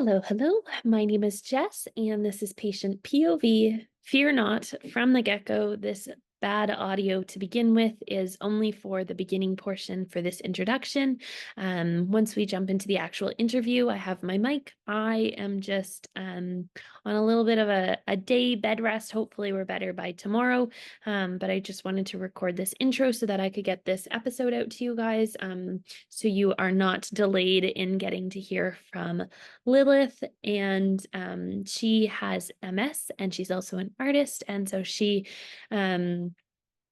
Hello, hello. My name is Jess, and this is Patient POV. Fear not, from the get-go, this bad audio to begin with is only for the beginning portion for this introduction. Once we jump into the actual interview, I have my mic. I am just on a little bit of a day bed rest. Hopefully we're better by tomorrow. But I just wanted to record this intro so that I could get this episode out to you guys. So you are not delayed in getting to hear from Lilith, and she has MS, and she's also an artist, and so she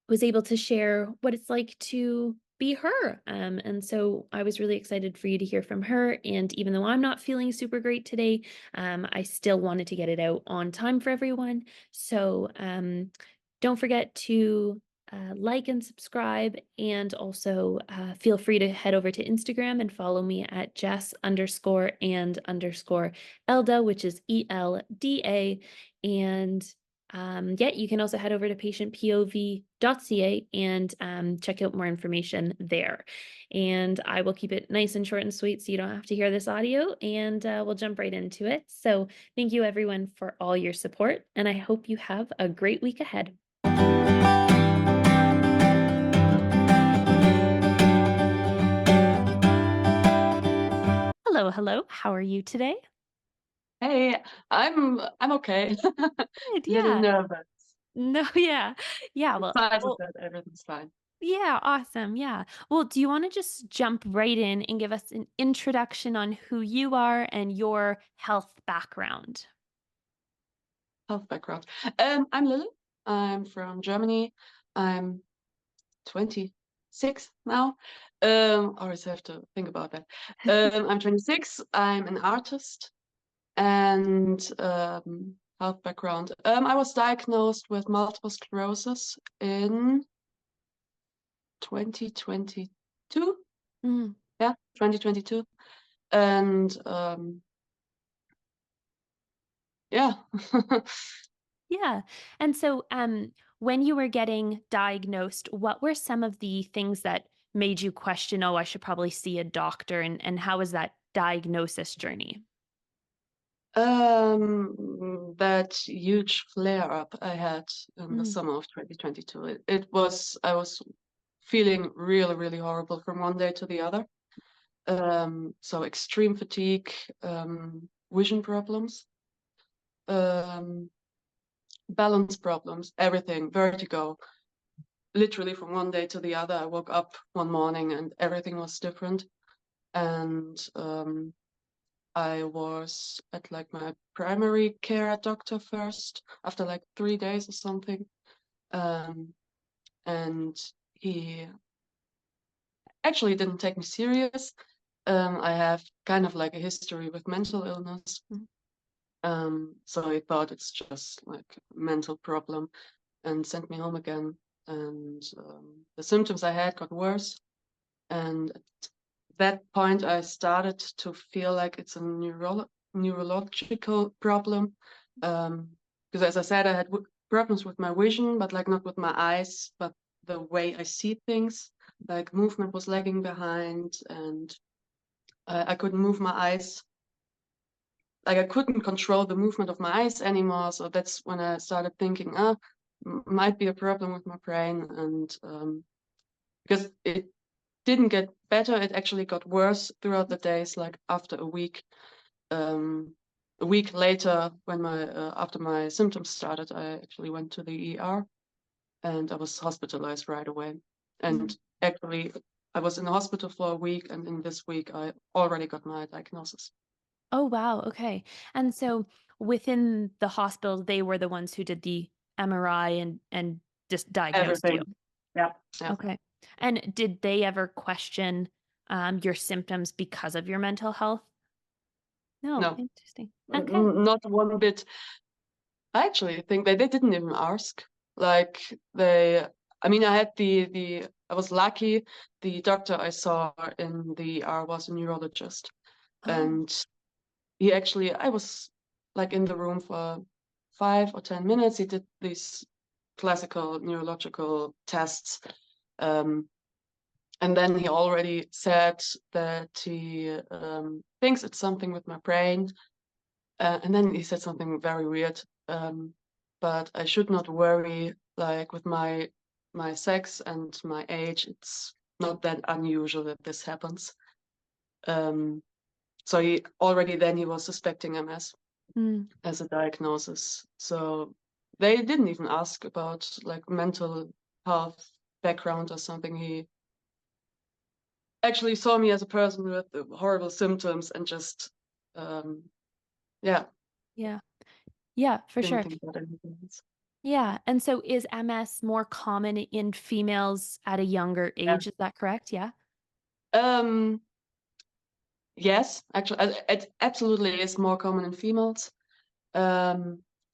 was able to share what it's like to be her. And so I was really excited for you to hear from her. And even though I'm not feeling super great today, I still wanted to get it out on time for everyone. So don't forget to like and subscribe, and also feel free to head over to Instagram and follow me at Jess_and_Elda, which is ELDA. And yeah, you can also head over to patientpov.ca and check out more information there. And I will keep it nice and short and sweet so you don't have to hear this audio, and we'll jump right into it. So thank you everyone for all your support, and I hope you have a great week ahead. Hello, hello. How are you today? Hey, I'm okay. Good, Little yeah. nervous. No, yeah. Yeah, Besides of that, everything's fine. yeah, awesome. Yeah. Well, do you want to just jump right in and give us an introduction on who you are and your health background? Health background. I'm Lilly. I'm from Germany. I'm 26 now. Always have to think about that. I'm 26. I'm an artist and health background. I was diagnosed with multiple sclerosis in 2022. Mm. Yeah, 2022. And yeah. Yeah. And so when you were getting diagnosed, what were some of the things that made you question, oh, I should probably see a doctor, and how was that diagnosis journey? That huge flare up I had in the Mm. summer of 2022. I was feeling really, really horrible from one day to the other. So extreme fatigue, vision problems, um, balance problems, everything, vertigo. Literally from one day to the other, I woke up one morning and everything was different. And I was at like my primary care doctor first after like 3 days or something. And he actually didn't take me serious. I have kind of like a history with mental illness. So he thought it's just like a mental problem and sent me home again. And the symptoms I had got worse. And at that point, I started to feel like it's a neurological problem. Because as I said, I had problems with my vision, but like not with my eyes, but the way I see things. Like movement was lagging behind, and I couldn't move my eyes. Like I couldn't control the movement of my eyes anymore. So that's when I started thinking, might be a problem with my brain. And because it didn't get better, it actually got worse throughout the days. Like after a week later, when after my symptoms started, I actually went to the ER and I was hospitalized right away. And actually, I was in the hospital for a week, and in this week, I already got my diagnosis. Oh, wow. Okay. And so within the hospital, they were the ones who did the MRI and just diagnosed you. Everything. Yeah. Yeah. Okay. And did they ever question your symptoms because of your mental health? No, No, interesting. Okay. not one bit. I actually think they didn't even ask. Like I mean, I was lucky. The doctor I saw in the ER was a neurologist, Oh. and I was like in the room for 5 or 10 minutes. He did these classical neurological tests, um, and then he already said that he thinks it's something with my brain, And then he said something very weird. But I should not worry, like with my sex and my age, it's not that unusual that this happens. So he was suspecting MS as a diagnosis. So they didn't even ask about like mental health background or something. He actually saw me as a person with horrible symptoms and just yeah, Yeah, for didn't sure. think about anything else. Yeah. And so is MS more common in females at a younger Yeah. age? Is that correct? Yeah. Um, yes, actually, it absolutely is more common in females.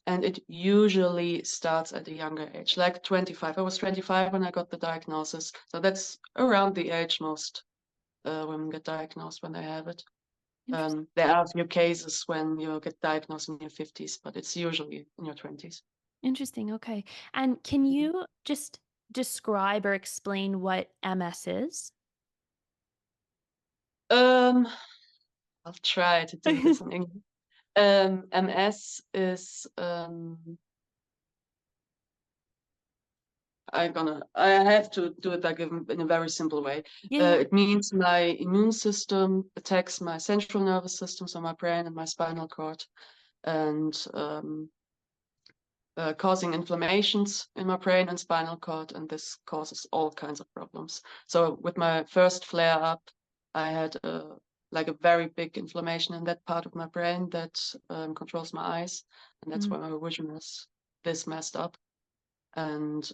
And it usually starts at a younger age, like 25. I was 25 when I got the diagnosis. So that's around the age most women get diagnosed when they have it. Interesting. There are a few cases when you get diagnosed in your 50s, but it's usually in your 20s. Interesting. Okay. And can you just describe or explain what MS is? Um, I'll try to do this in English. MS is I have to do it like in a very simple way. Yeah. It means my immune system attacks my central nervous system, so my brain and my spinal cord, and causing inflammations in my brain and spinal cord, and this causes all kinds of problems. So with my first flare up, I had like a very big inflammation in that part of my brain that controls my eyes, and that's Mm, why my vision is this messed up. And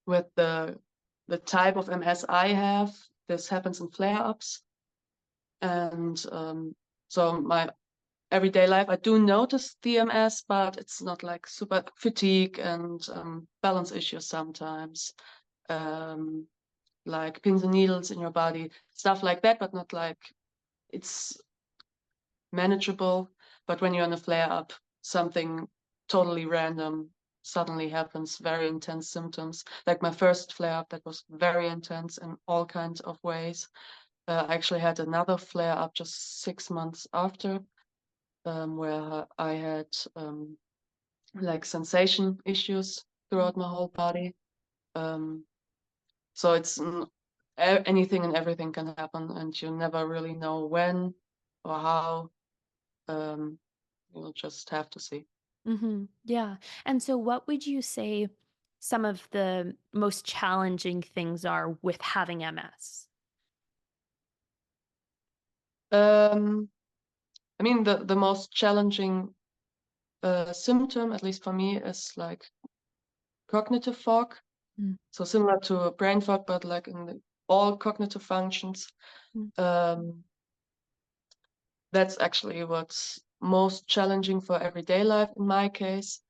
with the type of MS I have, this happens in flare-ups. And so my everyday life, I do notice the MS, but it's not like super fatigue and balance issues sometimes, like pins and needles in your body, stuff like that, but not like it's manageable. But when you're in a flare-up, something totally random suddenly happens, very intense symptoms. Like my first flare-up, that was very intense in all kinds of ways. I actually had another flare-up just 6 months after, where I had like sensation issues throughout my whole body. So it's anything and everything can happen, and you never really know when or how. Um, You'll just have to see. Yeah. And so what would you say some of the most challenging things are with having MS? Um, I mean, the most challenging symptom, at least for me, is like cognitive fog. Mm, So similar to a brain fog, but like in all cognitive functions. mm, Um, that's actually what's most challenging for everyday life in my case.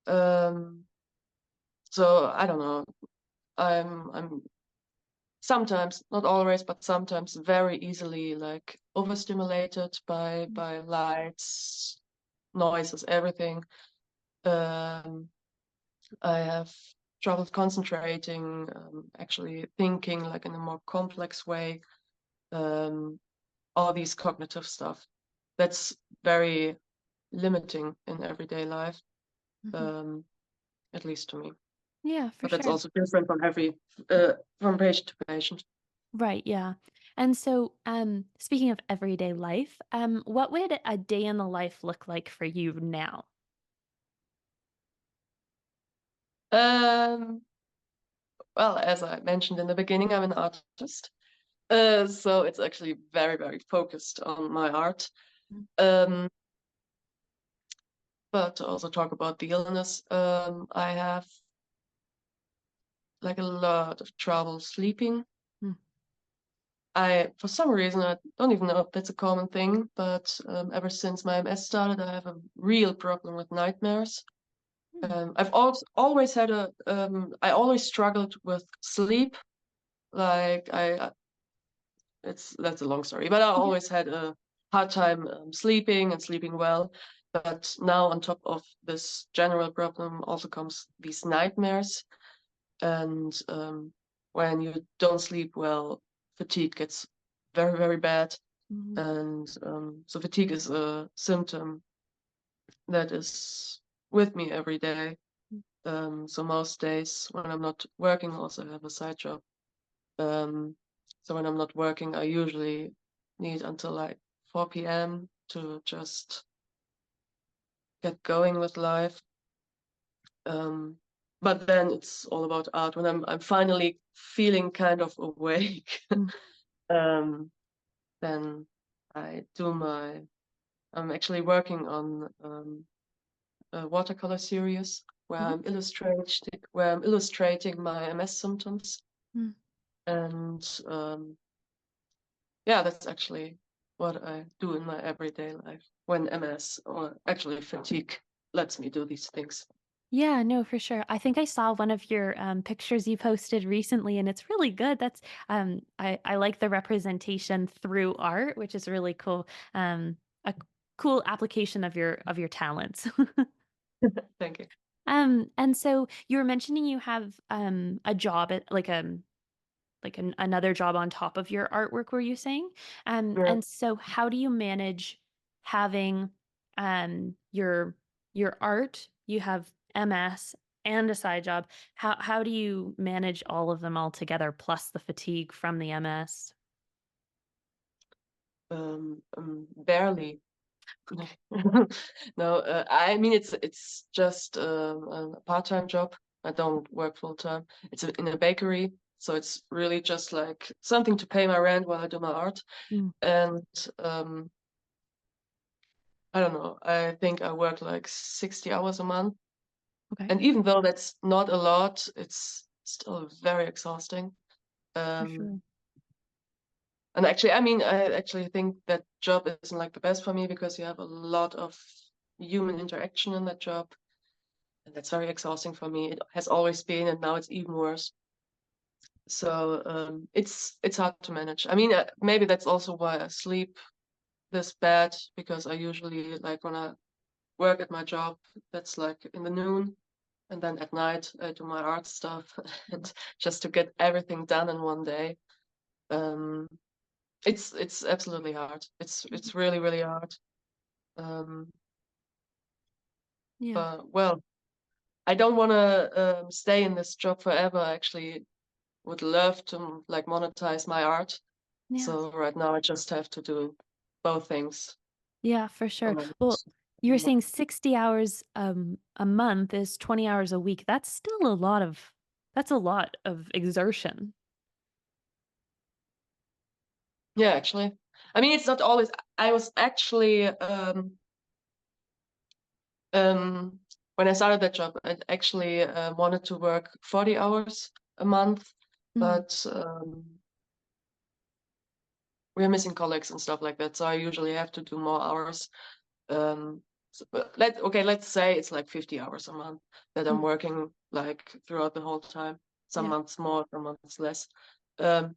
Um, so I don't know. I'm sometimes, not always, but sometimes very easily like overstimulated by lights, noises, everything. Um, I have trouble concentrating, actually thinking like in a more complex way. Um, all these cognitive stuff. That's very limiting in everyday life, mhm. um, at least to me. Yeah, for But that's sure. also different from from patient to patient. Right, yeah. And so, speaking of everyday life, what would a day in the life look like for you now? Um, well, as I mentioned in the beginning, I'm an artist. So it's actually very, very focused on my art. Mm, Um, but to also talk about the illness, I have like a lot of trouble sleeping. mm, For some reason, I don't even know if that's a common thing, but ever since my MS started, I have a real problem with nightmares. mm. I've always had I always struggled with sleep. Like that's a long story, but I Yeah. always had a hard time sleeping and sleeping well. But now on top of this general problem also comes these nightmares. And when you don't sleep well, fatigue gets very, very bad. And so fatigue is a symptom that is with me every day. So most days when I'm not working, also have a side job. So when I'm not working, I usually need until like 4 p.m. to just get going with life. But then it's all about art. When I'm finally feeling kind of awake, um, then I do I'm actually working on a watercolor series where I'm illustrating my MS symptoms. Mm. And yeah, that's actually what I do in my everyday life when MS or actually fatigue lets me do these things. Yeah, no, for sure. I think I saw one of your pictures you posted recently, and it's really good. I like the representation through art, which is really cool. A cool application of your talents. Thank you. And so you were mentioning you have a job at another job on top of your artwork, were you saying? Yeah. And so how do you manage having your art, you have MS and a side job. How do you manage all of them all together plus the fatigue from the MS? Barely. No, I mean it's just a part-time job. I don't work full-time. It's in a bakery, so it's really just like something to pay my rent while I do my art. Mm, And I don't know. I think I work like 60 hours a month. okay, And even though that's not a lot, it's still very exhausting. for Um, sure. and actually, I mean, I actually think that job isn't like the best for me because you have a lot of human interaction in that job. And that's very exhausting for me. It has always been, and now it's even worse. So it's hard to manage. I mean, maybe that's also why I sleep this bad because I usually like when I work at my job, that's like in the noon, and then at night I do my art stuff, and just to get everything done in one day. Um, it's absolutely hard. It's really really hard. Um, Yeah. but well, I don't want to stay in this job forever. I actually would love to like monetize my art. Yeah. So right now I just have to do both things. Yeah, for sure. And then Well, you were saying 60 hours a month is 20 hours a week. That's a lot of exertion. yeah, actually, I mean it's not always. I was actually um, when I started that job, I actually wanted to work 40 hours a month, Mm, but we're missing colleagues and stuff like that. So I usually have to do more hours. But let's say it's like 50 hours a month that I'm mm, working like throughout the whole time. Some yeah. months more, some months less. Um,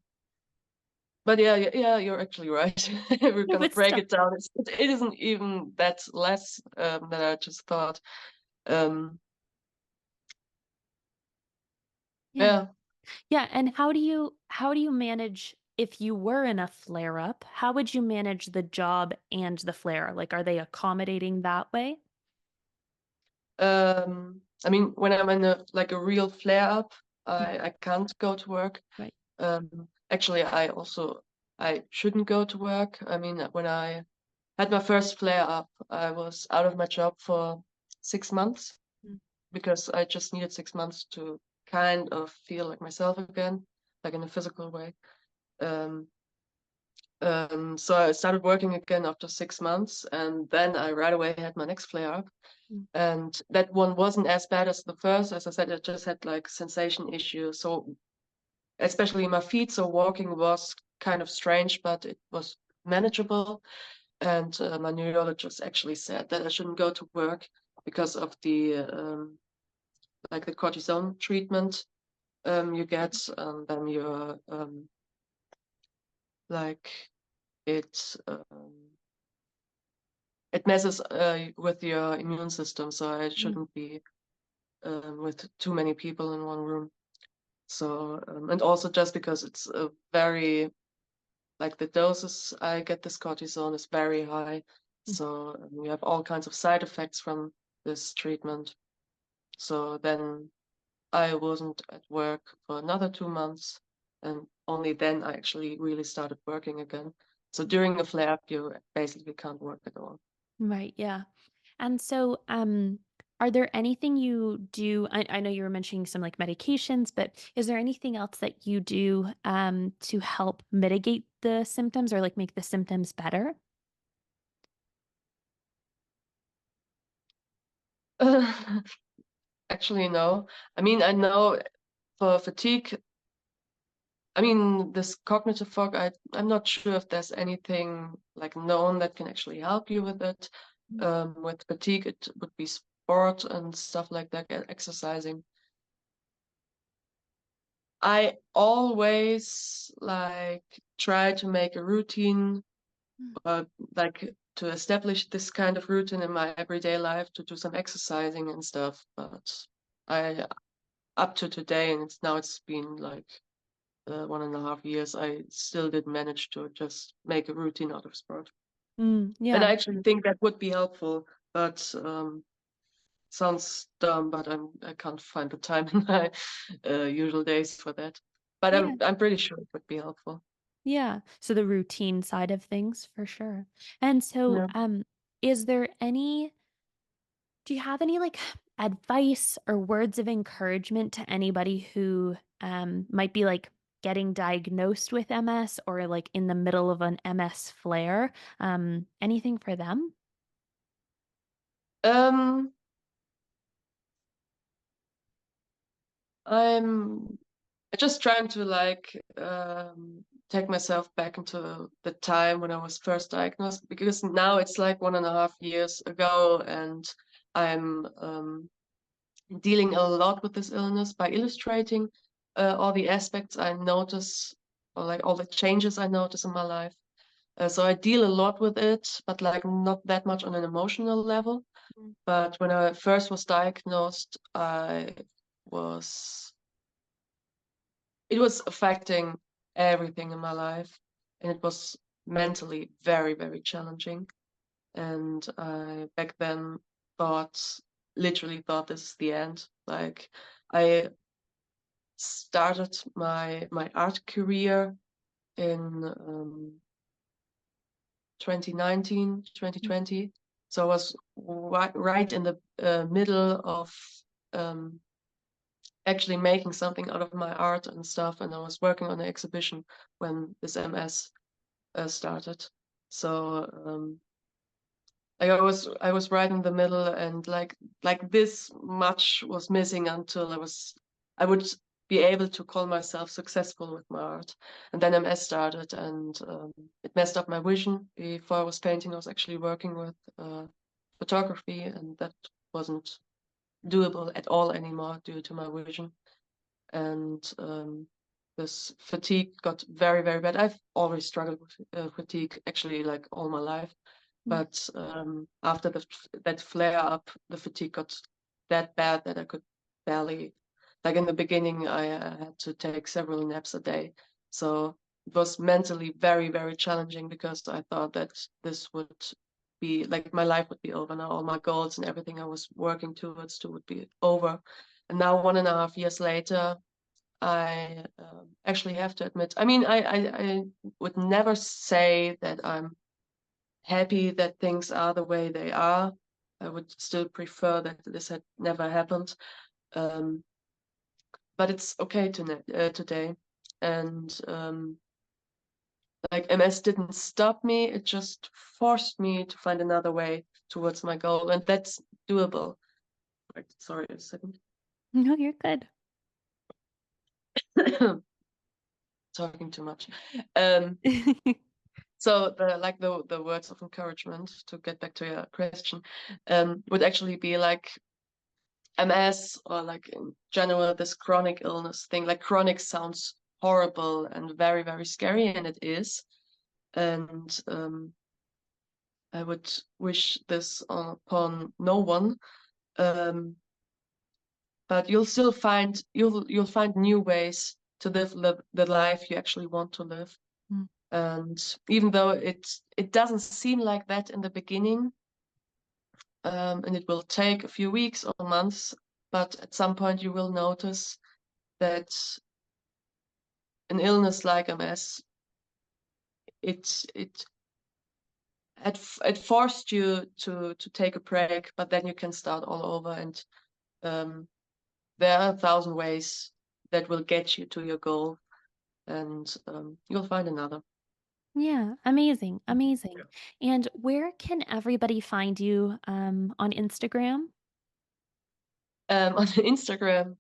but yeah, you're actually right. We're Yeah, gonna but break still. it down. It isn't even that less than I just thought. Um, Yeah. yeah. Yeah, and how do you manage if you were in a flare up? How would you manage the job and the flare? Like, are they accommodating that way? I mean, when I'm in a real flare up, Mm, I can't go to work. right. Actually, I shouldn't go to work. I mean, when I had my first flare up, I was out of my job for 6 months Mm, because I just needed 6 months to kind of feel like myself again, like in a physical way. Um, so I started working again after 6 months, and then I right away had my next flare up. mm, And that one wasn't as bad as the first. As I said, I just had like sensation issues. So especially my feet, so walking was kind of strange, but it was manageable. And my neurologist actually said that I shouldn't go to work because of the like the cortisone treatment you get, and then you're like it it messes with your immune system. So I mm, shouldn't be with too many people in one room. So and also just because it's a very like the doses I get this cortisone is very high. So we have all kinds of side effects from this treatment. So then I wasn't at work for another 2 months, and only then I actually really started working again. So during a flare-up, you basically can't work at all. Right, yeah. And so, are there anything you do? I know you were mentioning some like medications, but is there anything else that you do to help mitigate the symptoms or like make the symptoms better? Actually, no. I mean, I know for fatigue, I mean, this cognitive fog, I'm not sure if there's anything like known that can actually help you with it. With fatigue, it would be sport and stuff like that, and exercising. I always like try to make a routine, Mm. like to establish this kind of routine in my everyday life to do some exercising and stuff. But I, up to today, and it's been like 1.5 years, I still did manage to just make a routine out of sport. And Yeah. I actually think that would be helpful, but sounds dumb, but I can't find the time in my usual days for that. But Yeah. I'm pretty sure it would be helpful. Yeah. So the routine side of things for sure. And so, Yeah. is there any do you have any like advice or words of encouragement to anybody who might be like getting diagnosed with MS or like in the middle of an MS flare? Anything for them? Um, I'm just trying to like take myself back into the time when I was first diagnosed, because now it's like 1.5 years ago, and I'm dealing a lot with this illness by illustrating all the aspects I notice, or like all the changes I notice in my life. So I deal a lot with it, but like not that much on an emotional level. Mm. But when I first was diagnosed, was it was affecting everything in my life, and it was mentally very, very challenging. And I back then thought, literally thought this is the end. Like I started my art career in 2019, 2020. So I was right in the middle of um, actually making something out of my art and stuff, and I was working on an exhibition when this MS started. So like I was right in the middle, and like this much was missing until I would be able to call myself successful with my art. And then MS started, and it messed up my vision. Before I was painting, I was actually working with photography, and that wasn't doable at all anymore due to my vision. And this fatigue got very, very bad. I've always struggled with fatigue, actually, like all my life. Mm. But after that flare up, the fatigue got that bad that I could barely, like in the beginning, I had to take several naps a day. So it was mentally very, very challenging, because I thought that this would be like my life would be over now. All my goals and everything I was working towards to would be over. And now, 1.5 years later, I actually have to admit, I mean, I would never say that I'm happy that things are the way they are. I would still prefer that this had never happened. Um, but it's okay today. And like MS didn't stop me, it just forced me to find another way towards my goal. And that's doable. Right, sorry, a second. No, you're good. Talking too much. Um, So the words of encouragement, to get back to your question, would actually be like MS, or like in general this chronic illness thing. Like chronic sounds horrible and very, very scary, and it is. And I would wish this upon no one. Um, but you'll find new ways to live the life you actually want to live. And even though it doesn't seem like that in the beginning, and it will take a few weeks or months, but at some point you will notice that an illness like MS, it it forced you to take a break, but then you can start all over, and there are 1,000 ways that will get you to your goal, and you'll find another. Yeah, amazing, amazing. And where can everybody find you on Instagram? On Instagram,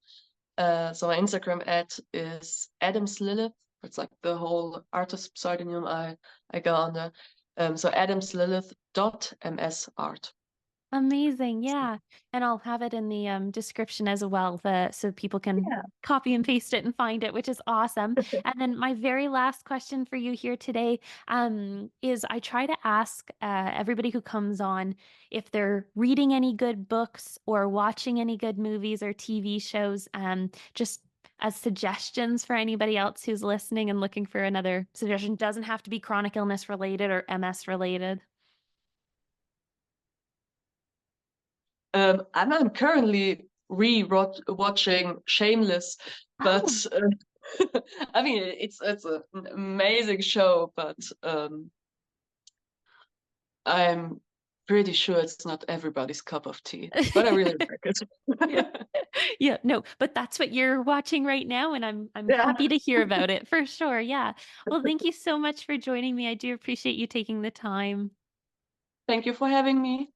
so my Instagram ad is Adams Lilith. It's like the whole artist pseudonym I go under. So adamslilith.msart. Amazing, yeah. And I'll have it in the description as well, so people can Yeah. copy and paste it and find it, which is awesome. And then my very last question for you here today is I try to ask everybody who comes on if they're reading any good books or watching any good movies or TV shows, just as suggestions for anybody else who's listening and looking for another suggestion. Doesn't have to be chronic illness related or MS related. I'm currently re-watching Shameless, but Oh. I mean it's an amazing show, but I'm pretty sure it's not everybody's cup of tea. But I really like Yeah. it. Yeah, no, but that's what you're watching right now, and I'm Yeah. happy to hear about it for sure. Yeah. Well, thank you so much for joining me. I do appreciate you taking the time. Thank you for having me.